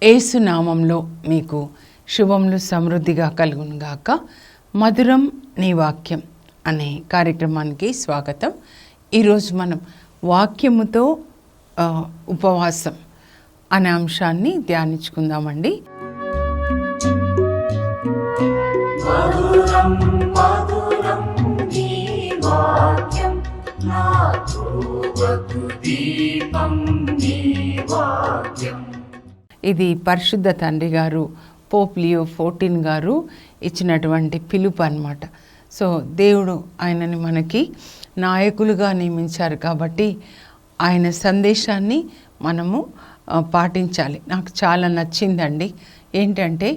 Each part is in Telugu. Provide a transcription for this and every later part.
యేసు నామంలో మీకు శుభములు సమృద్ధిగా కలుగునుగాక. మధురం నీ వాక్యం అనే కార్యక్రమానికి స్వాగతం. ఈరోజు మనం వాక్యముతో ఉపవాసం అనే అంశాన్ని ధ్యానించుకుందామండి. మధురం మధురం నీ వాక్యం, నా త్రోవకు దీపం నీ వాక్యం. ఇది పరిశుద్ధ తండ్రి గారు పోప్ లియో 14 గారు ఇచ్చినటువంటి పిలుపు అన్నమాట. సో దేవుడు ఆయనని మనకి నాయకులుగా నియమించారు కాబట్టి ఆయన సందేశాన్ని మనము పాటించాలి. నాకు చాలా నచ్చిందండి. ఏంటంటే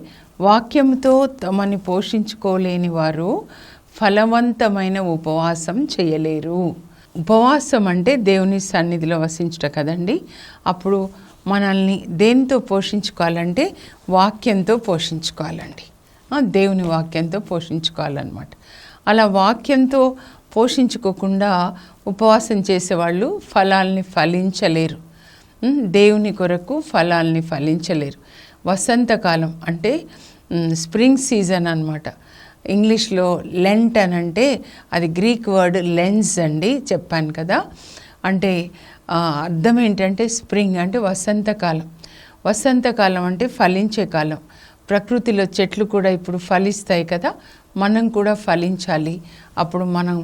వాక్యంతో తమని పోషించుకోలేని వారు ఫలవంతమైన ఉపవాసం చేయలేరు. ఉపవాసం అంటే దేవుని సన్నిధిలో వసించుట కదండి. అప్పుడు మనల్ని దేనితో పోషించుకోవాలంటే వాక్యంతో పోషించుకోవాలండి. దేవుని వాక్యంతో పోషించుకోవాలన్నమాట. అలా వాక్యంతో పోషించుకోకుండా ఉపవాసం చేసేవాళ్ళు ఫలాల్ని ఫలించలేరు. దేవుని కొరకు ఫలాల్ని ఫలించలేరు. వసంతకాలం అంటే స్ప్రింగ్ సీజన్ అన్నమాట. ఇంగ్లీష్లో లెంట్ అని అంటే అది గ్రీక్ వర్డ్ లెన్స్ అండి, చెప్పాను కదా. అంటే అర్థం ఏంటంటే స్ప్రింగ్ అంటే వసంతకాలం. వసంతకాలం అంటే ఫలించే కాలం. ప్రకృతిలో చెట్లు కూడా ఇప్పుడు ఫలిస్తాయి కదా, మనం కూడా ఫలించాలి. అప్పుడు మనం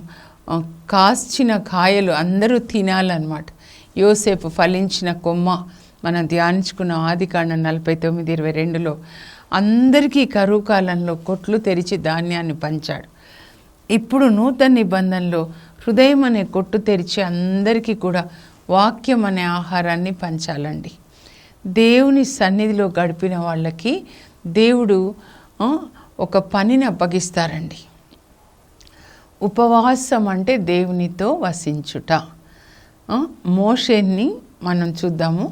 కాల్చిన కాయలు అందరూ తినాలన్నమాట. యోసేపు ఫలించిన కొమ్మ మనం ధ్యానించుకున్న ఆదికాండం 49:22లో అందరికీ కరువు కాలంలో కొట్లు తెరిచి ధాన్యాన్ని పంచాడు. ఇప్పుడు నూతన నిబంధనలో హృదయం అనే కొట్టు తెరిచి అందరికీ కూడా వాక్యం అనే ఆహారాన్ని పంచాలండి. దేవుని సన్నిధిలో గడిపిన వాళ్ళకి దేవుడు ఒక పనిని అప్పగిస్తారండి. ఉపవాసం అంటే దేవునితో వసించుట. మోషేని మనం చూద్దాము.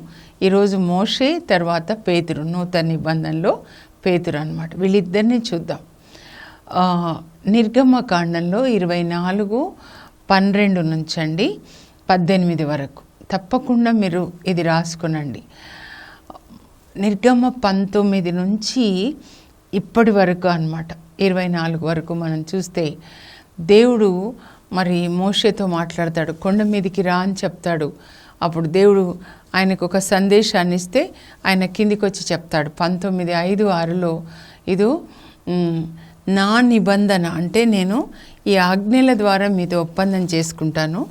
ఈరోజు మోషే తర్వాత పేతురు, నూతన నిబంధనలో పేతురు అన్నమాట. వీళ్ళిద్దరిని చూద్దాం. నిర్గమకాండంలో 24:12 నుంచి 18 వరకు తప్పకుండా మీరు ఇది రాసుకునండి. నిర్గమ 19 నుంచి ఇప్పటి వరకు అన్నమాట 24 వరకు మనం చూస్తే దేవుడు మరి మోషేతో మాట్లాడతాడు. కొండ మీదకి రా అని చెప్తాడు. అప్పుడు దేవుడు ఆయనకు ఒక సందేశాన్ని ఇస్తే ఆయన కిందికి వచ్చి చెప్తాడు. 19:5-6లో ఇదో నా నిబంధన అంటే నేను ఈ ఆజ్ఞల ద్వారా మీతో ఒప్పందం చేసుకుంటాను.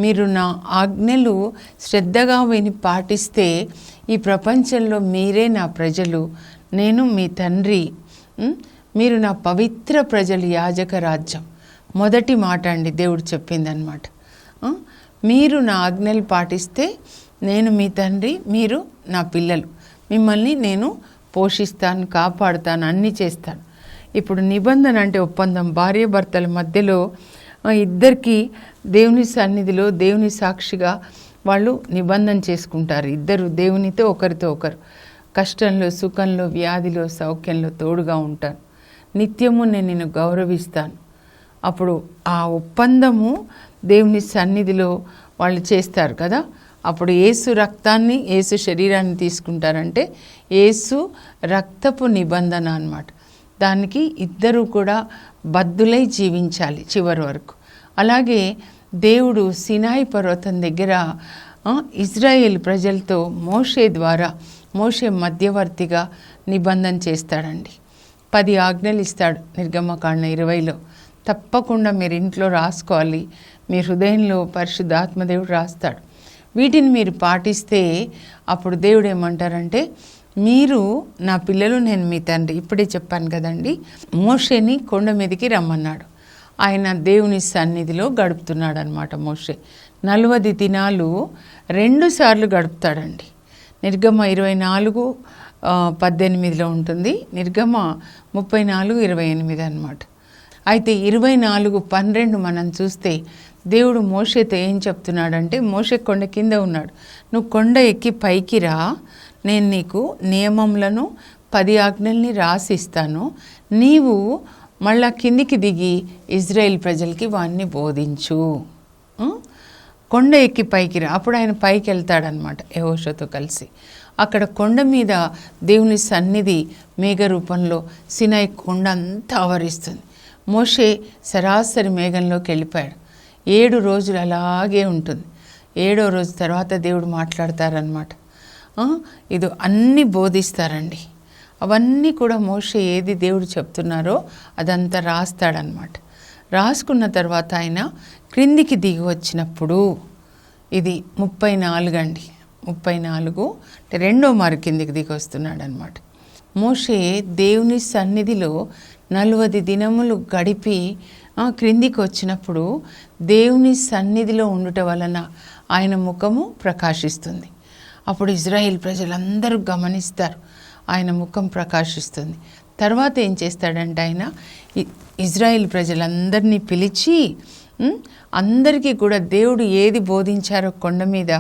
మీరు నా ఆజ్ఞలు శ్రద్ధగా విని పాటిస్తే ఈ ప్రపంచంలో మీరే నా ప్రజలు, నేను మీ తండ్రి, మీరు నా పవిత్ర ప్రజలు, యాజక రాజ్యం. మొదటి మాట అండి దేవుడు చెప్పిందనమాట. మీరు నా ఆజ్ఞలు పాటిస్తే నేను మీ తండ్రి, మీరు నా పిల్లలు, మిమ్మల్ని నేను పోషిస్తాను, కాపాడుతాను, అన్నీ చేస్తాను. ఇప్పుడు నిబంధన అంటే ఒప్పందం. భార్య భర్తల మధ్యలో ఇద్దరికి దేవుని సన్నిధిలో దేవుని సాక్షిగా వాళ్ళు నిబంధన చేసుకుంటారు. ఇద్దరు దేవునితో ఒకరితో ఒకరు కష్టంలో, సుఖంలో, వ్యాధిలో, సౌఖ్యంలో తోడుగా ఉంటాను. నిత్యము నేను నిన్ను గౌరవిస్తాను. అప్పుడు ఆ ఒప్పందము దేవుని సన్నిధిలో వాళ్ళు చేస్తారు కదా. అప్పుడు యేసు రక్తాన్ని, యేసు శరీరాన్ని తీసుకుంటారంటే యేసు రక్తపు నిబంధన అన్నమాట. దానికి ఇద్దరు కూడా బద్దులై జీవించాలి చివరి వరకు. అలాగే దేవుడు సినాయి పర్వతం దగ్గర ఇజ్రాయేల్ ప్రజలతో మోషే ద్వారా, మోషే మధ్యవర్తిగా నిబంధన చేస్తాడండి. 10 ఆజ్ఞలు ఇస్తాడు నిర్గమకాండం 20లో. తప్పకుండా మీరు ఇంట్లో రాసుకోవాలి. మీ హృదయంలో పరిశుద్ధాత్మదేవుడు రాస్తాడు. వీటిని మీరు పాటిస్తే అప్పుడు దేవుడు ఏమంటారంటే మీరు నా పిల్లలు, నేను మీ తండ్రి. ఇప్పుడే చెప్పాను కదండి. మోషేని కొండ మీదకి రమ్మన్నాడు. ఆయన దేవుని సన్నిధిలో గడుపుతున్నాడు అనమాట. మోషే 40 దినాలు 2 సార్లు గడుపుతాడండి. నిర్గమ 24:18లో ఉంటుంది, నిర్గమ 34:28 అన్నమాట. అయితే 24:12 మనం చూస్తే దేవుడు మోషేతో ఏం చెప్తున్నాడంటే, మోషే కొండ కింద ఉన్నాడు, నువ్వు కొండ ఎక్కి పైకి రా, నేను నీకు నియమములను 10 ఆజ్ఞల్ని రాసిస్తాను, నీవు మళ్ళా కిందికి దిగి ఇజ్రాయేల్ ప్రజలకి వాన్ని బోధించు. కొండ ఎక్కి పైకి రా. అప్పుడు ఆయన పైకి వెళ్తాడనమాట యెహోషువతో కలిసి. అక్కడ కొండ మీద దేవుని సన్నిధి మేఘ రూపంలో సినాయి కొండ అంతా ఆవరిస్తుంది. మోషే సరాసరి మేఘంలోకి వెళ్ళిపోయాడు. 7 రోజులు అలాగే ఉంటుంది. 7వ రోజు తర్వాత దేవుడు మాట్లాడతారనమాట. ఇది అన్నీ బోధిస్తారండి. అవన్నీ కూడా మోషే ఏది దేవుడు చెప్తున్నారో అదంతా రాస్తాడనమాట. రాసుకున్న తర్వాత ఆయన క్రిందికి దిగి వచ్చినప్పుడు ఇది 34 అండి. 34 అంటే 2వ మారు కిందికి దిగి వస్తున్నాడు అనమాట. మోషే దేవుని సన్నిధిలో 40 దినములు గడిపి క్రిందికి వచ్చినప్పుడు దేవుని సన్నిధిలో ఉండుట వలన ఆయన ముఖము ప్రకాశిస్తుంది. అప్పుడు ఇజ్రాయేల్ ప్రజలందరూ గమనిస్తారు, ఆయన ముఖం ప్రకాశిస్తుంది. తర్వాత ఏం చేస్తాడంటే ఆయన ఇజ్రాయేల్ ప్రజలందరినీ పిలిచి అందరికీ కూడా దేవుడు ఏది బోధించారో కొండ మీద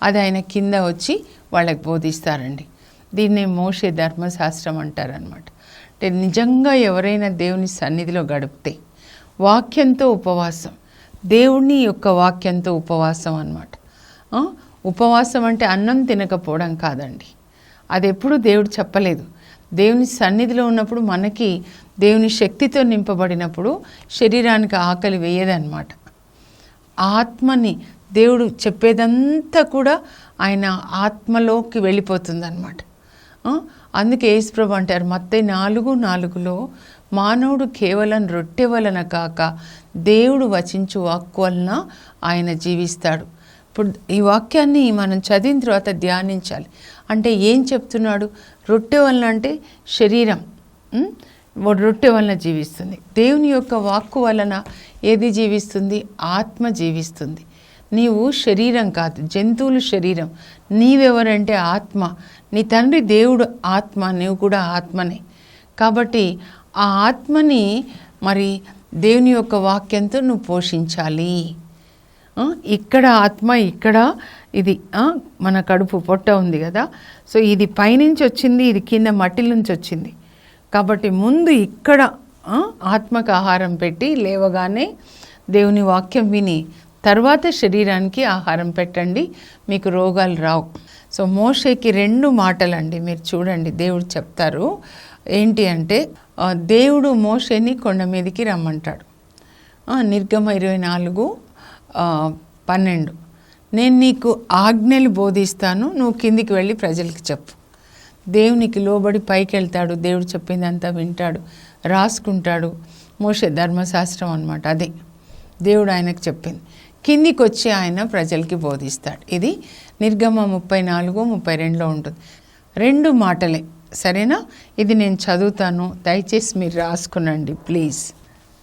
అది ఆయన కింద వచ్చి వాళ్ళకి బోధిస్తారండి. దీన్నే మోషే ధర్మశాస్త్రం అంటారనమాట. అంటే నిజంగా ఎవరైనా దేవుని సన్నిధిలో గడిపితే వాక్యంతో ఉపవాసం, దేవుని యొక్క వాక్యంతో ఉపవాసం అన్నమాట. ఉపవాసం అంటే అన్నం తినకపోవడం కాదండి. అది ఎప్పుడు దేవుడు చెప్పలేదు. దేవుని సన్నిధిలో ఉన్నప్పుడు మనకి దేవుని శక్తితో నింపబడినప్పుడు శరీరానికి ఆకలి వేయదన్నమాట. ఆత్మని దేవుడు చెప్పేదంతా కూడా ఆయన ఆత్మలోకి వెళ్ళిపోతుందన్నమాట. అందుకే యేసుప్రభు అంటారు మత్తయి 4:4లో మానవుడు కేవలం రొట్టె వలన కాక దేవుడు వచించు వాక్కు వలన ఆయన జీవిస్తాడు. ఇప్పుడు ఈ వాక్యాన్ని మనం చదివిన తర్వాత ధ్యానించాలి. అంటే ఏం చెప్తున్నాడు? రొట్టె వలన అంటే శరీరం రొట్టె వలన జీవిస్తుంది. దేవుని యొక్క వాక్కు వలన ఏది జీవిస్తుంది? ఆత్మ జీవిస్తుంది. నీవు శరీరం కాదు, జంతువులు శరీరం. నీవెవరంటే ఆత్మ. నీ తండ్రి దేవుడు ఆత్మ, నీవు కూడా ఆత్మనే. కాబట్టి ఆ ఆత్మని మరి దేవుని యొక్క వాక్యంతో నువ్వు పోషించాలి. ఇక్కడ ఆత్మ, ఇక్కడ ఇది మన కడుపు పొట్ట ఉంది కదా, సో ఇది పైనుంచి వచ్చింది, ఇది కింద మట్టి నుంచి వచ్చింది. కాబట్టి ముందు ఇక్కడ ఆత్మకు ఆహారం పెట్టి లేవగానే దేవుని వాక్యం విని తర్వాత శరీరానికి ఆహారం పెట్టండి, మీకు రోగాలు రావు. సో మోషేకి 2 మాటలండి, మీరు చూడండి దేవుడు చెప్తారు. ఏంటి అంటే దేవుడు మోషేని కొండ మీదకి రమ్మంటాడు. నిర్గమ 24:12 నేను నీకు ఆజ్ఞలు బోధిస్తాను, నువ్వు కిందికి వెళ్ళి ప్రజలకి చెప్పు. దేవునికి లోబడి పైకి వెళ్తాడు, దేవుడు చెప్పిందంతా వింటాడు, రాసుకుంటాడు. మోషే ధర్మశాస్త్రం అన్నమాట. అదే దేవుడు ఆయనకు చెప్పింది. కిందికి వచ్చి ఆయన ప్రజలకి బోధిస్తాడు. ఇది నిర్గమ 34:32లో ఉంటుంది. 2 మాటలే, సరేనా? ఇది నేను చదువుతాను, దయచేసి మీరు రాసుకునండి ప్లీజ్.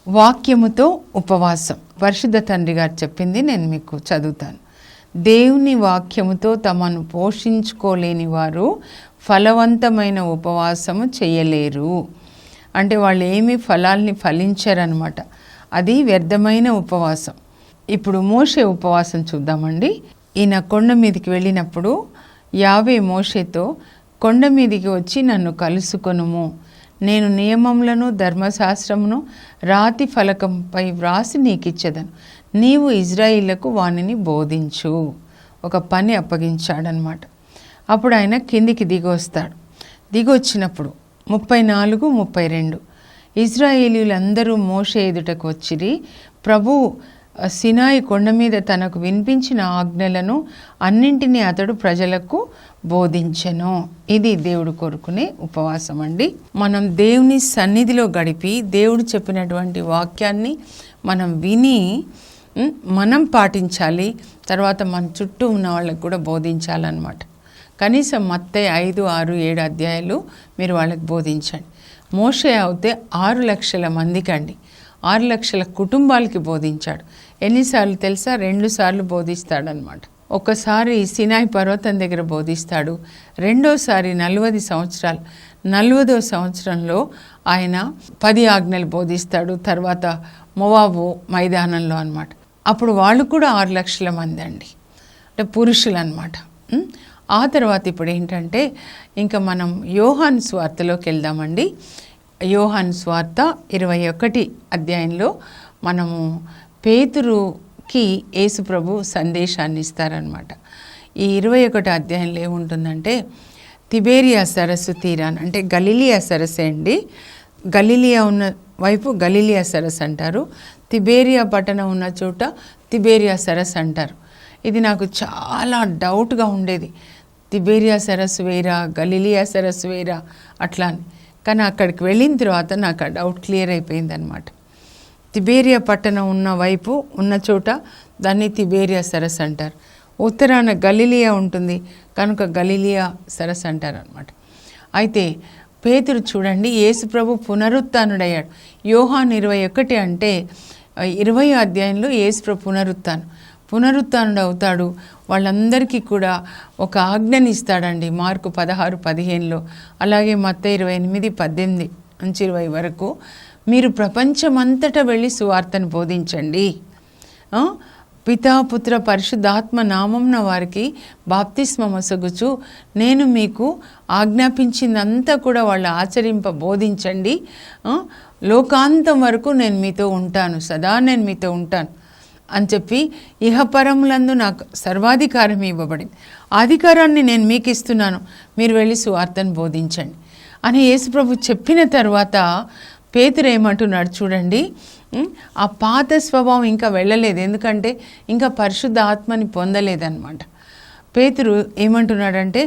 వాక్యముతో ఉపవాసం. పరిశుద్ధ తండ్రి గారు చెప్పింది నేను మీకు చదువుతాను. దేవుని వాక్యముతో తమను పోషించుకోలేని వారు ఫలవంతమైన ఉపవాసము చేయలేరు. అంటే వాళ్ళు ఏమీ ఫలాల్ని ఫలించరనమాట. అది వ్యర్థమైన ఉపవాసం. ఇప్పుడు మోషే ఉపవాసం చూద్దామండి. ఈయన కొండ మీదకి వెళ్ళినప్పుడు యావే మోషేతో కొండ మీదికి వచ్చి నన్ను కలుసుకొనుము, నేను నియమములను ధర్మశాస్త్రమును రాతి ఫలకంపై వ్రాసి నీకిచ్చేదను, నీవు ఇజ్రాయిళ్లకు వానిని బోధించు. ఒక పని అప్పగించాడనమాట. అప్పుడు ఆయన కిందికి దిగొస్తాడు. దిగొచ్చినప్పుడు 34:32 ఇజ్రాయేలీలందరూ మోషే ఎదుటకు వచ్చిరి. ప్రభువు సినాయి కొండ మీద తనకు వినిపించిన ఆజ్ఞలను అన్నింటినీ అతడు ప్రజలకు బోధించెను. ఇది దేవుడు కోరుకునే ఉపవాసం అండి. మనం దేవుని సన్నిధిలో గడిపి దేవుడు చెప్పినటువంటి వాక్యాన్ని మనం విని మనం పాటించాలి. తర్వాత మన చుట్టూ ఉన్న వాళ్ళకి కూడా బోధించాలన్నమాట. కనీసం మత్తయి 5, 6, 7 అధ్యాయాలు మీరు వాళ్ళకి బోధించండి. మోషే అయితే 6 లక్షల మందికి అండి, 6 లక్షల కుటుంబాలకి బోధించాడు. ఎన్నిసార్లు తెలుసా? 2 సార్లు బోధిస్తాడనమాట. ఒకసారి సినాయి పర్వతం దగ్గర బోధిస్తాడు, రెండోసారి 40 సంవత్సరాలు, 40వ సంవత్సరంలో ఆయన 10 ఆజ్ఞలు బోధిస్తాడు. తర్వాత మోవాబు మైదానంలో అనమాట. అప్పుడు వాళ్ళు కూడా 6 లక్షల మంది అండి, అంటే పురుషులు అనమాట. ఆ తర్వాత ఇప్పుడు ఏంటంటే ఇంకా మనం యోహాను స్వార్తలోకి వెళ్దామండి. యోహాను స్వార్త 21 అధ్యాయంలో మనము పేతురుకి యేసు ప్రభు సందేశాన్ని ఇస్తారనమాట. ఈ 21 అధ్యాయంలో ఏముంటుందంటే తిబేరియా సరస్సు తీరాన, అంటే గలిలియా సరస్సే అండి. గలిలియా ఉన్న వైపు గలిలియా సరస్సు అంటారు, తిబేరియా పట్టణం ఉన్న చోట తిబేరియా సరస్సు అంటారు. ఇది నాకు చాలా డౌట్గా ఉండేది, తిబేరియా సరస్సు వేరా గలిలియా సరస్సు వేరా అట్లా అని. కానీ అక్కడికి వెళ్ళిన తర్వాత నాకు ఆ డౌట్ క్లియర్ అయిపోయింది అనమాట. తిబేరియా పట్టణం ఉన్న వైపు ఉన్న చోట దాన్ని తిబేరియా సరస్సు అంటారు. ఉత్తరాన గలిలియా ఉంటుంది కనుక గలిలియా సరస్సు అంటారు అనమాట. అయితే పేతురు చూడండి, యేసు ప్రభు పునరుత్థానుడయ్యాడు. యోహాను 21 అంటే 20వ అధ్యాయంలో యేసు ప్రభు పునరుత్థానుడు అవుతాడు. వాళ్ళందరికీ కూడా ఒక ఆజ్ఞని ఇస్తాడండి. మార్కు 16:15లో, అలాగే మత్తయి 28:18-20 వరకు, మీరు ప్రపంచమంతటా వెళ్ళి సువార్తను బోధించండి, పితా పుత్ర పరిశుద్ధాత్మ నామంన వారికి బాప్తిస్మ మొసగుచు నేను మీకు ఆజ్ఞాపించిందంతా కూడా వాళ్ళు ఆచరింప బోధించండి, లోకాంతం వరకు నేను మీతో ఉంటాను, సదా నేను మీతో ఉంటాను అని చెప్పి ఇహపరములందు నాకు సర్వాధికారం ఇవ్వబడింది, అధికారాన్ని నేను మీకు ఇస్తున్నాను, మీరు వెళ్ళి సువార్తను బోధించండి అని యేసుప్రభు చెప్పిన తర్వాత పేతురు ఏమంటున్నాడు చూడండి. ఆ పాత స్వభావం ఇంకా వెళ్ళలేదు, ఎందుకంటే ఇంకా పరిశుద్ధ ఆత్మని పొందలేదన్నమాట. పేతురు ఏమంటున్నాడంటే,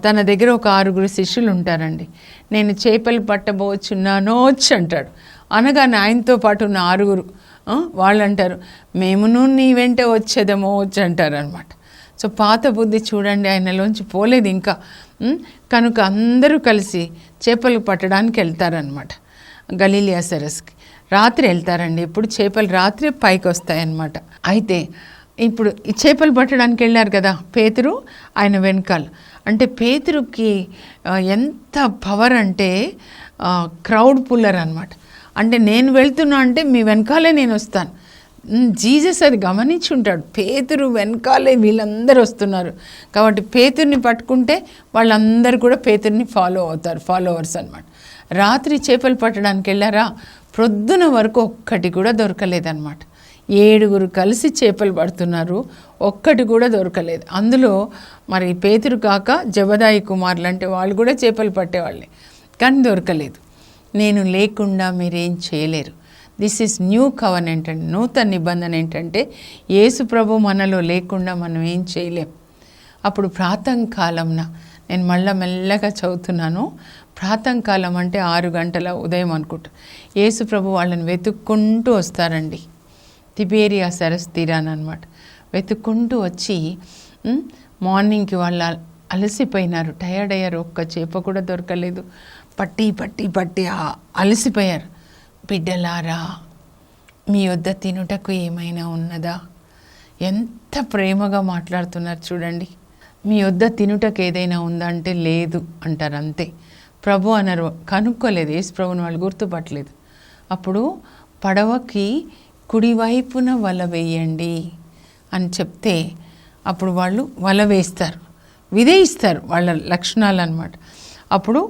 తన దగ్గర ఒక 6 శిష్యులు ఉంటారండి. నేను చేపలు పట్టబోచున్నానో అంటాడు. అనగానే ఆయనతో పాటు ఉన్న 6 వాళ్ళు అంటారు, మేమును నీ వెంట వచ్చేదమో అంటారు అనమాట. సో పాత బుద్ధి చూడండి ఆయనలోంచి పోలేదు ఇంకా. కనుక అందరూ కలిసి చేపలు పట్టడానికి వెళ్తారనమాట గలిలియా సరస్సుకి. రాత్రి వెళ్తారండి. ఇప్పుడు చేపలు రాత్రి పైకి వస్తాయన్నమాట. అయితే ఇప్పుడు ఈ చేపలు పట్టడానికి వెళ్ళారు కదా పేతురు, ఆయన వెనకాల. అంటే పేతురుకి ఎంత పవర్ అంటే క్రౌడ్ పుల్లర్ అనమాట. అంటే నేను వెళ్తున్నా అంటే మీ వెనకాలే నేను వస్తాను. జీసస్ అది గమనించి ఉంటాడు, పేతురు వెనకాలే వీళ్ళందరూ వస్తున్నారు కాబట్టి పేతుర్ని పట్టుకుంటే వాళ్ళందరూ కూడా పేతుర్ని ఫాలో అవుతారు, ఫాలోవర్స్ అనమాట. రాత్రి చేపలు పట్టడానికి వెళ్ళారా, ప్రొద్దున వరకు ఒక్కటి కూడా దొరకలేదన్నమాట. 7 కలిసి చేపలు పడుతున్నారు, ఒక్కటి కూడా దొరకలేదు. అందులో మరి పేతురు కాక జబదాయి కుమారులు అంటే వాళ్ళు కూడా చేపలు పట్టేవాళ్ళే, కానీ దొరకలేదు. నేను లేకుండా మీరేం చేయలేరు. దిస్ ఈజ్ న్యూ కవనెంట్ అండి. నూతన నిబంధన ఏంటంటే యేసు ప్రభు మనలో లేకుండా మనం ఏం చేయలేం. అప్పుడు ప్రాతకాలంన నేను మెల్లగా చదువుతున్నాను. ప్రాతకాలం అంటే 6 గంటల ఉదయం అనుకుంటా. యేసు ప్రభు వాళ్ళని వెతుక్కుంటూ వస్తారండి తిబేరియా సరస్సు తీరానమాట. వెతుక్కుంటూ వచ్చి మార్నింగ్కి వాళ్ళు అలసిపోయినారు, టయర్డ్ అయ్యారు, ఒక్క చేప కూడా దొరకలేదు, పట్టి అలసిపోయారు. బిడ్డలారా, మీ వద్ద తినుటకు ఏమైనా ఉన్నదా? ఎంత ప్రేమగా మాట్లాడుతున్నారు చూడండి. మీ వద్ద తినుటకు ఏదైనా ఉందా అంటే లేదు అంటారు, అంతే. ప్రభు అన్నారు, కనుక్కోలేదు, యేసు ప్రభుని వాళ్ళు గుర్తుపట్టలేదు. అప్పుడు పడవకి కుడివైపున వల వేయండి అని చెప్తే అప్పుడు వాళ్ళు వల వేస్తారు, విధేయిస్తారు, వాళ్ళ లక్షణాలు అన్నమాట. అప్పుడు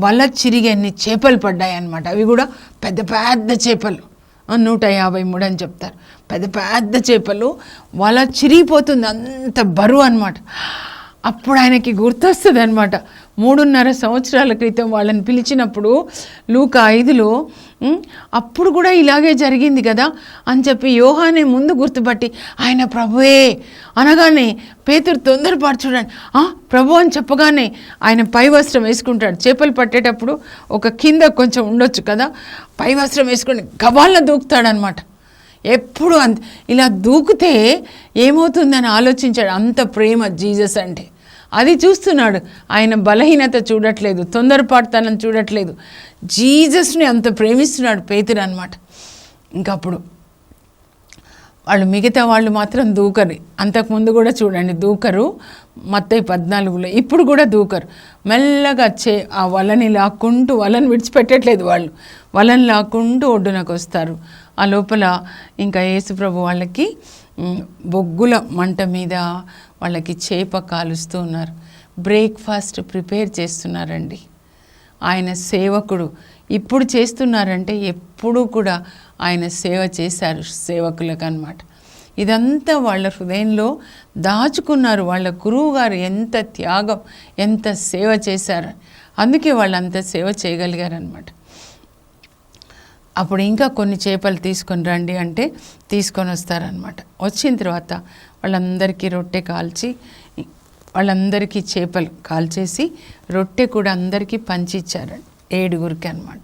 వల చిరిగి అన్ని చేపలు పడ్డాయి అన్నమాట. అవి కూడా పెద్ద పెద్ద చేపలు, 153 అని చెప్తారు. పెద్ద చేపలు, వల చిరిగిపోతుంది, అంత బరువు అనమాట. అప్పుడు ఆయనకి గుర్తొస్తుంది అనమాట. 3.5 సంవత్సరాల క్రితం వాళ్ళని పిలిచినప్పుడు లూకా 5లో అప్పుడు కూడా ఇలాగే జరిగింది కదా అని చెప్పి యోహానే ముందు గుర్తుపట్టి ఆయన ప్రభువే అనగానే పేతురు తొందరపాటు చూడండి, ప్రభు అని చెప్పగానే ఆయన పై వస్త్రం వేసుకుంటాడు. చేపలు పట్టేటప్పుడు ఒక కింద కొంచెం ఉండొచ్చు కదా, పై వస్త్రం వేసుకొని గబాల్లో దూకుతాడనమాట. ఎప్పుడు ఇలా దూకితే ఏమవుతుందని ఆలోచించాడు. అంత ప్రేమ జీసస్ అంటే అది చూస్తున్నాడు. ఆయన బలహీనత చూడట్లేదు, తొందరపాటుతనం చూడట్లేదు, జీసస్ని అంత ప్రేమిస్తున్నాడు పేతురు అనమాట. ఇంకప్పుడు వాళ్ళు మిగతా వాళ్ళు మాత్రం దూకరు. అంతకుముందు కూడా చూడండి దూకరు, మత్తయి 14లో ఇప్పుడు కూడా దూకరు. మెల్లగా ఆ వలని లాక్కుంటూ, వలని విడిచిపెట్టట్లేదు వాళ్ళు, వలని లాక్కుంటూ ఒడ్డునకు వస్తారు. ఆ లోపల ఇంకా యేసుప్రభు వాళ్ళకి బొగ్గుల మంట మీద వాళ్ళకి చేప కాలుస్తూ ఉన్నారు, బ్రేక్ఫాస్ట్ ప్రిపేర్ చేస్తున్నారండి. ఆయన సేవకుడు ఇప్పుడు చేస్తున్నారంటే ఎప్పుడూ కూడా ఆయన సేవ చేశారు సేవకులకు అన్నమాట. ఇదంతా వాళ్ళ హృదయంలో దాచుకున్నారు. వాళ్ళ గురువు గారు ఎంత త్యాగం, ఎంత సేవ చేశారు, అందుకే వాళ్ళు అంత సేవ చేయగలిగారనమాట. అప్పుడు ఇంకా కొన్ని చేపలు తీసుకొని రండి అంటే తీసుకొని వస్తారనమాట. వచ్చిన తర్వాత వాళ్ళందరికీ రొట్టె కాల్చి, వాళ్ళందరికీ చేపలు కాల్చేసి రొట్టె కూడా అందరికీ పంచి ఇచ్చారండి, 7గురికి అనమాట.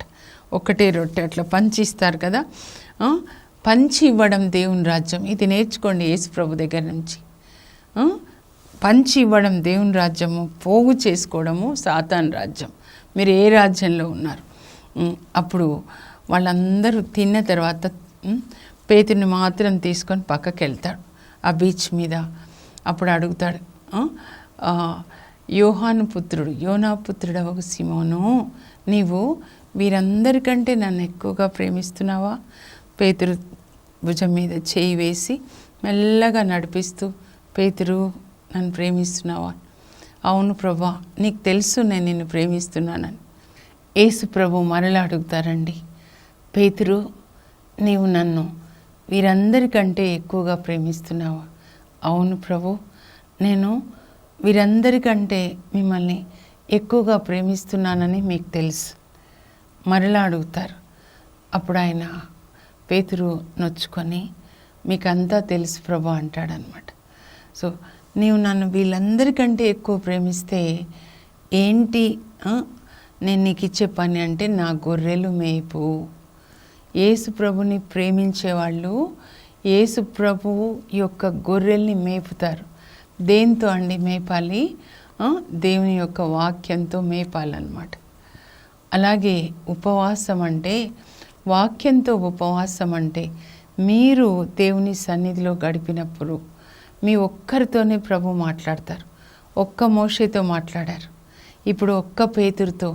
ఒకటే రొట్టె అట్లా పంచి ఇస్తారు కదా. పంచి ఇవ్వడం దేవుని రాజ్యం. ఇది నేర్చుకోండి యేసు ప్రభు దగ్గర నుంచి. పంచి ఇవ్వడం దేవుని రాజ్యము, పోగు చేసుకోవడము సాతాను రాజ్యం. మీరు ఏ రాజ్యంలో ఉన్నారు? అప్పుడు వాళ్ళందరూ తిన్న తర్వాత పేతుని మాత్రం తీసుకొని పక్కకి వెళ్తాడు ఆ బీచ్ మీద. అప్పుడు అడుగుతాడు, యోహాను పుత్రుడు, యోనా పుత్రుడవగు సిమోను, నీవు వీరందరికంటే నన్ను ఎక్కువగా ప్రేమిస్తున్నావా? పేతురు భుజం మీద చేయి వేసి మెల్లగా నడిపిస్తూ, పేతురు నన్ను ప్రేమిస్తున్నావా? అవును ప్రభా, నీకు తెలుసు నేను నిన్ను ప్రేమిస్తున్నానని. యేసు ప్రభు మరలా అడుగుతారండి, పేతురు నీవు నన్ను వీరందరికంటే ఎక్కువగా ప్రేమిస్తున్నావా? అవును ప్రభు, నేను వీరందరికంటే మిమ్మల్ని ఎక్కువగా ప్రేమిస్తున్నానని మీకు తెలుసు. మరలా అడుగుతారు. అప్పుడు ఆయన పేతురు నొచ్చుకొని, మీకంతా తెలుసు ప్రభు అంటాడనమాట. సో నీవు నన్ను వీళ్ళందరికంటే ఎక్కువ ప్రేమిస్తే ఏంటి నేను నీకు ఇచ్చే పని అంటే, నా గొర్రెలు మేపు. యేసు ప్రభుని ప్రేమించేవాళ్ళు యేసు ప్రభువు యొక్క గొర్రెల్ని మేపుతారు. దేంతో అండి మేపాలి? దేవుని యొక్క వాక్యంతో మేపాలన్నమాట. అలాగే ఉపవాసం అంటే, వాక్యంతో ఉపవాసం అంటే, మీరు దేవుని సన్నిధిలో గడిపినప్పుడు మీ ఒక్కరితోనే ప్రభు మాట్లాడతారు. ఒక్క మోషేతో మాట్లాడారు, ఇప్పుడు ఒక్క పేతురుతో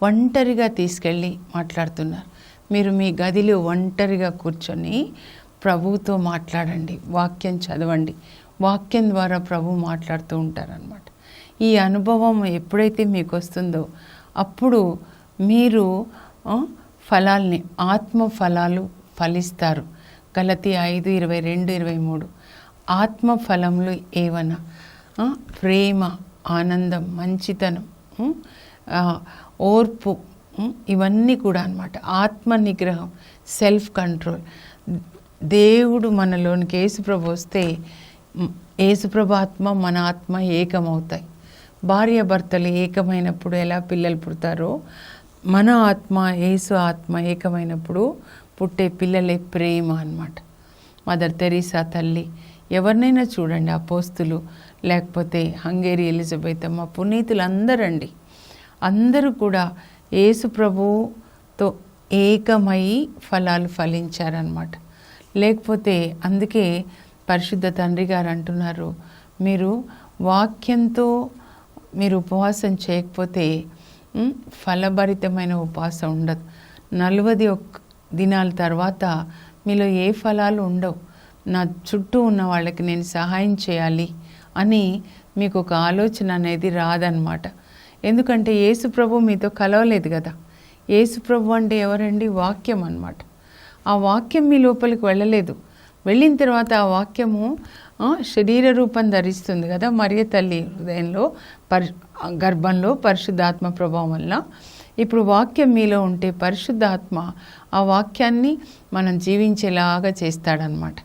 ఒంటరిగా తీసుకెళ్ళి మాట్లాడుతున్నారు. మీరు మీ గదిలో ఒంటరిగా కూర్చొని ప్రభువుతో మాట్లాడండి, వాక్యం చదవండి. వాక్యం ద్వారా ప్రభు మాట్లాడుతూ ఉంటారనమాట. ఈ అనుభవం ఎప్పుడైతే మీకు వస్తుందో అప్పుడు మీరు ఫలాల్ని, ఆత్మ ఫలాలు ఫలిస్తారు. గలతీ 5:22-23. ఆత్మ ఫలములు ఏవన్నా ప్రేమ, ఆనందం, మంచితనం, ఓర్పు, ఇవన్నీ కూడా అన్నమాట. ఆత్మ నిగ్రహం, సెల్ఫ్ కంట్రోల్. దేవుడు మనలోనికి యేసుప్రభు వస్తే యేసుప్రభు ఆత్మ మన ఆత్మ ఏకమవుతాయి. భార్య భర్తలు ఏకమైనప్పుడు ఎలా పిల్లలు పుడతారో, మన ఆత్మ యేసు ఆత్మ ఏకమైనప్పుడు పుట్టే పిల్లలే ప్రేమ అన్నమాట. మదర్ తెరీసా తల్లి, ఎవరినైనా చూడండి, అపోస్తులు, లేకపోతే హంగేరి ఎలిజబెత్ అమ్మ, పునీతులందరండి, అందరూ కూడా యేసు ప్రభుతో ఏకమై ఫలాలు ఫలించారనమాట. లేకపోతే అందుకే పరిశుద్ధ తండ్రి గారు అంటున్నారు, మీరు వాక్యంతో మీరు ఉపవాసం చేయకపోతే ఫలభరితమైన ఉపవాసం ఉండదు. 41 దినాల తర్వాత మీలో ఏ ఫలాలు ఉండవు. నా చుట్టూ ఉన్న వాళ్ళకి నేను సహాయం చేయాలి అని మీకు ఒక ఆలోచన అనేది రాదనమాట. ఎందుకంటే యేసు ప్రభు మీతో కలవలేదు కదా. యేసు ప్రభు అంటే ఎవరండి? వాక్యం అన్నమాట. ఆ వాక్యం మీ లోపలికి వెళ్ళలేదు. వెళ్ళిన తర్వాత ఆ వాక్యము శరీర రూపం ధరిస్తుంది కదా మరియ తల్లి హృదయంలో, గర్భంలో పరిశుద్ధాత్మ ప్రభావం వల్ల. ఇప్పుడు వాక్యం మీలో ఉంటే పరిశుద్ధాత్మ ఆ వాక్యాన్ని మనం జీవించేలాగా చేస్తాడనమాట.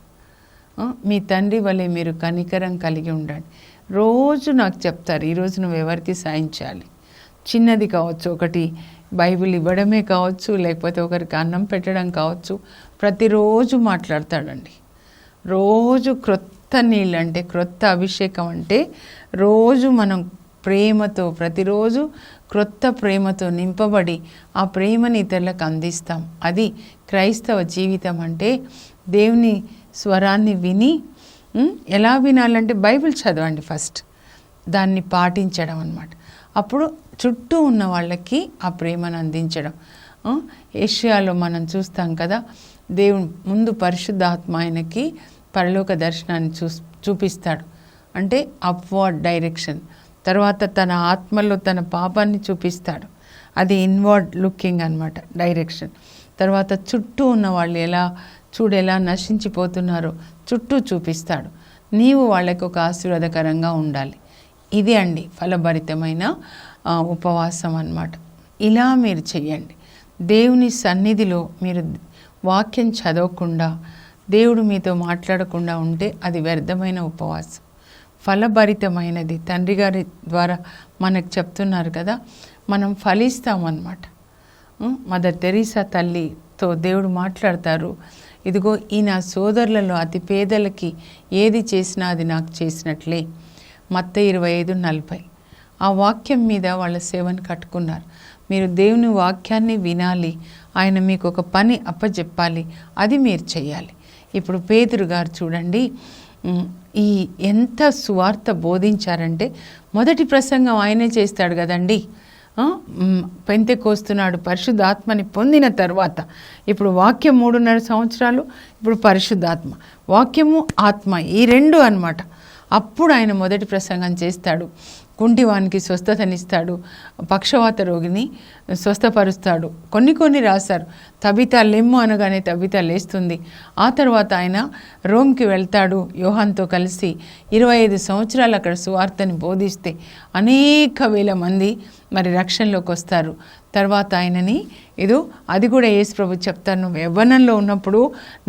మీ తండ్రి వలె మీరు కనికరం కలిగి ఉండండి. రోజు నాకు చెప్తారు, ఈరోజు నువ్వు ఎవరికి సాయం చేయాలి. చిన్నది కావచ్చు, ఒకటి బైబిల్ ఇవ్వడమే కావచ్చు, లేకపోతే ఒకరికి అన్నం పెట్టడం కావచ్చు. ప్రతిరోజు మాట్లాడతాడండి. రోజు క్రొత్త నీళ్ళు అంటే, క్రొత్త అభిషేకం అంటే, రోజు మనం ప్రేమతో, ప్రతిరోజు క్రొత్త ప్రేమతో నింపబడి ఆ ప్రేమని ఇతరులకు అందిస్తాం. అది క్రైస్తవ జీవితం అంటే. దేవుని స్వరాన్ని విని, ఎలా వినాలంటే బైబిల్ చదవండి ఫస్ట్, దాన్ని పాటించడం అన్నమాట. అప్పుడు చుట్టూ ఉన్న వాళ్ళకి ఆ ప్రేమను అందించడం. ఏషియాలో మనం చూస్తాం కదా, దేవుడు ముందు పరిశుద్ధాత్మ ఆయనకి పరలోక దర్శనాన్ని చూపిస్తాడు, అంటే అప్వర్డ్ డైరెక్షన్. తర్వాత తన ఆత్మలో తన పాపాన్ని చూపిస్తాడు, అది ఇన్వర్డ్ లుకింగ్ అన్నమాట, డైరెక్షన్. తర్వాత చుట్టూ ఉన్న వాళ్ళు ఎలా చూడెలా నశించిపోతున్నారో చుట్టూ చూపిస్తాడు. నీవు వాళ్ళకు ఒక ఆశీర్వాదకరంగా ఉండాలి. ఇది అండి ఫలభరితమైన ఉపవాసం అన్నమాట. ఇలా మీరు చెయ్యండి. దేవుని సన్నిధిలో మీరు వాక్యం చదవకుండా, దేవుడు మీతో మాట్లాడకుండా ఉంటే అది వ్యర్థమైన ఉపవాసం. ఫలభరితమైనది తండ్రి గారి ద్వారా మనకు చెప్తున్నారు కదా, మనం ఫలిస్తామన్నమాట. మదర్ తెరీసా తల్లితో దేవుడు మాట్లాడతారు, ఇదిగో ఈ నా సోదరులలో అతి పేదలకి ఏది చేసినా అది నాకు చేసినట్లే. మత్తయి 25:40. ఆ వాక్యం మీద వాళ్ళ సేవను కట్టుకున్నారు. మీరు దేవుని వాక్యాన్ని వినాలి, ఆయన మీకు ఒక పని అప్పచెప్పాలి, అది మీరు చేయాలి. ఇప్పుడు పేతురు గారు చూడండి, ఈ ఎంత సువార్త బోధించారంటే, మొదటి ప్రసంగం ఆయనే చేస్తాడు కదండి. పెంతెకోస్తున్నాడు పరిశుద్ధాత్మని పొందిన తర్వాత, ఇప్పుడు వాక్యం 3.5 సంవత్సరాలు, ఇప్పుడు పరిశుద్ధాత్మ, వాక్యము ఆత్మ, ఈ రెండు అన్నమాట. అప్పుడు ఆయన మొదటి ప్రసంగం చేస్తాడు. కుంటివానికి స్వస్థతనిస్తాడు, పక్షవాత రోగిని స్వస్థపరుస్తాడు. కొన్ని రాశారు. తబితా లెమ్ము అనగానే తబితా లేస్తుంది. ఆ తర్వాత ఆయన రోమ్కి వెళ్తాడు యోహాన్తో కలిసి. 25 సంవత్సరాలు అక్కడ సువార్తని బోధిస్తే అనేక వేల మంది మరి రక్షణలోకి వస్తారు. తర్వాత ఆయనని అది కూడా యేసు ప్రభు చెప్తాను, నువ్వు యవ్వనంలో ఉన్నప్పుడు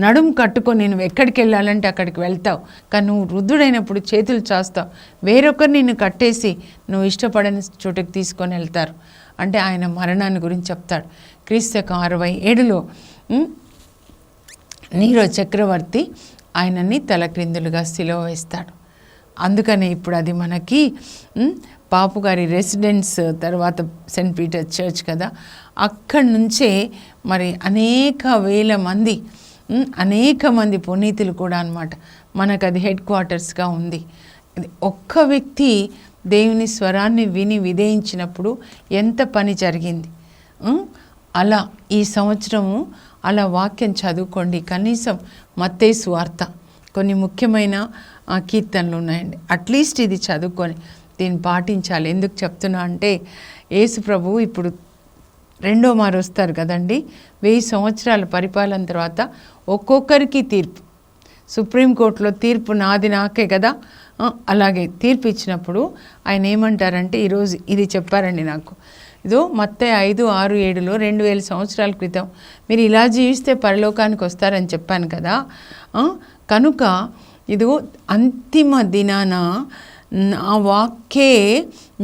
నడుం కట్టుకొని నువ్వు ఎక్కడికి వెళ్ళాలంటే అక్కడికి వెళ్తావు, కానీ నువ్వు వృద్ధుడైనప్పుడు చేతులు చాస్తావు, వేరొకరు నిన్ను కట్టేసి నువ్వు ఇష్టపడని చోటుకి తీసుకొని వెళ్తారు. అంటే ఆయన మరణాన్ని గురించి చెప్తాడు. క్రీస్తు 67లో నీరో చక్రవర్తి ఆయనని తలక్రిందులుగా సిలువ వేస్తాడు. అందుకనే ఇప్పుడు అది మనకి పాపు గారి రెసిడెన్స్, తర్వాత సెయింట్ పీటర్ చర్చ్ కదా, అక్కడి నుంచే మరి అనేక వేల మంది పునీతులు కూడా అన్నమాట. మనకు అది హెడ్ క్వార్టర్స్గా ఉంది. ఒక్క వ్యక్తి దేవుని స్వరాన్ని విని విధేయించినప్పుడు ఎంత పని జరిగింది. అలా ఈ సంవత్సరము అలా వాక్యం చదువుకోండి. కనీసం మత్తయి సువార్త, కొన్ని ముఖ్యమైన కీర్తనలు ఉన్నాయండి, అట్లీస్ట్ ఇది చదువుకొని దీన్ని పాటించాలి. ఎందుకు చెప్తున్నా అంటే, యేసు ప్రభువు ఇప్పుడు రెండో మారు వస్తారు కదండి. 1000 సంవత్సరాల పరిపాలన తర్వాత ఒక్కొక్కరికి తీర్పు, సుప్రీంకోర్టులో తీర్పు నాకే కదా, అలాగే తీర్పు ఇచ్చినప్పుడు ఆయన ఏమంటారంటే, ఈరోజు ఇది చెప్పారండి నాకు. మత్తయి 5, 6, 7లో 2000 సంవత్సరాల క్రితం మీరు ఇలా జీవిస్తే పరలోకానికి వస్తారని చెప్పాను కదా. కనుక అంతిమ దినాన ఆ వాక్యే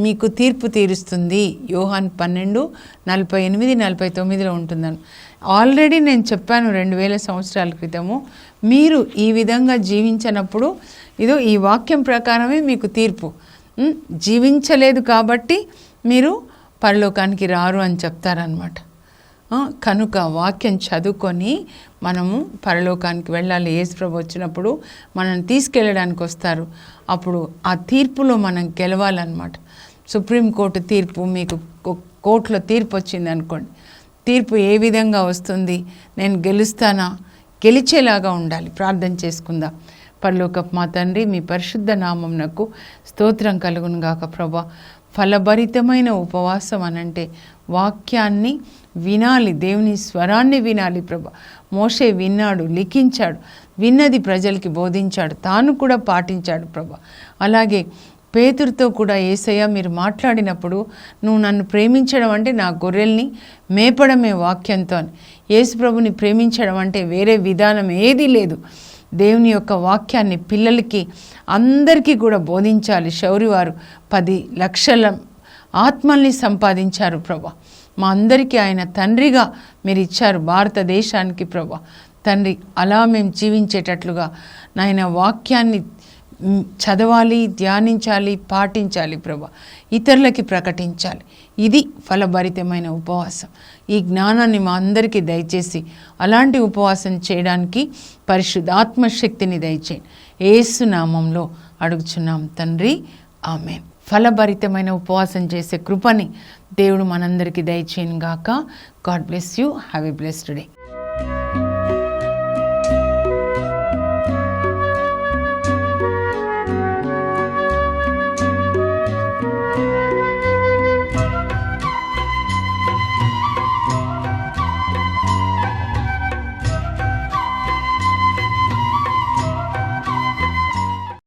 మీకు తీర్పు తీరుస్తుంది. యోహాన్ 12:48-49లో ఉంటుందని ఆల్రెడీ నేను చెప్పాను 2000 సంవత్సరాల క్రితము. మీరు ఈ విధంగా జీవించినప్పుడు ఈ వాక్యం ప్రకారమే మీకు తీర్పు. జీవించలేదు కాబట్టి మీరు పరలోకానికి రారు అని చెప్తారనమాట. కనుక వాక్యం చదువుకొని మనము పరలోకానికి వెళ్ళాలి. యేసు ప్రభు వచ్చినప్పుడు మనల్ని తీసుకెళ్ళడానికి వస్తారు. అప్పుడు ఆ తీర్పులో మనం గెలవాలన్నమాట. సుప్రీంకోర్టు తీర్పు, మీకు కోర్టులో తీర్పు వచ్చింది అనుకోండి, తీర్పు ఏ విధంగా వస్తుంది, నేను గెలుస్తానా, గెలిచేలాగా ఉండాలి. ప్రార్థన చేసుకుందాం. పరలోకపు మా తండ్రి, మీ పరిశుద్ధ నామమునకు స్తోత్రం కలుగును గాక. ప్రభా, ఫలభరితమైన ఉపవాసం అనంటే వాక్యాన్ని వినాలి, దేవుని స్వరాన్ని వినాలి. ప్రభా, మోషే విన్నాడు, లిఖించాడు, విన్నది ప్రజలకి బోధించాడు, తాను కూడా పాటించాడు. ప్రభా, అలాగే పేతురుతో కూడా యేసయ్య మీరు మాట్లాడినప్పుడు, నువ్వు నన్ను ప్రేమించడం అంటే నా గొర్రెల్ని మేపడమే వాక్యంతో అని. యేసు ప్రభుని ప్రేమించడం అంటే వేరే విధానం ఏదీ లేదు. దేవుని యొక్క వాక్యాన్ని పిల్లలకి అందరికీ కూడా బోధించాలి. శౌరివారు 10 లక్షల ఆత్మల్ని సంపాదించారు. ప్రభా, మా అందరికీ ఆయన తండ్రిగా మీరు ఇచ్చారు భారతదేశానికి. ప్రభా తండ్రి, అలా మేము జీవించేటట్లుగా నాయన వాక్యాన్ని చదవాలి, ధ్యానించాలి, పాటించాలి. ప్రభా, ఇతరులకి ప్రకటించాలి. ఇది ఫలభరితమైన ఉపవాసం. ఈ జ్ఞానాన్ని మా అందరికీ దయచేసి అలాంటి ఉపవాసం చేయడానికి పరిశుద్ధాత్మశక్తిని దయచేయండి. యేసు నామంలో అడుగుచున్నాం తండ్రి, ఆమేన్. ఫలభరితమైన ఉపవాసం చేసే కృపని దేవుడు మనందరికీ దయచేయను గాక. God bless you. Have a blessed day.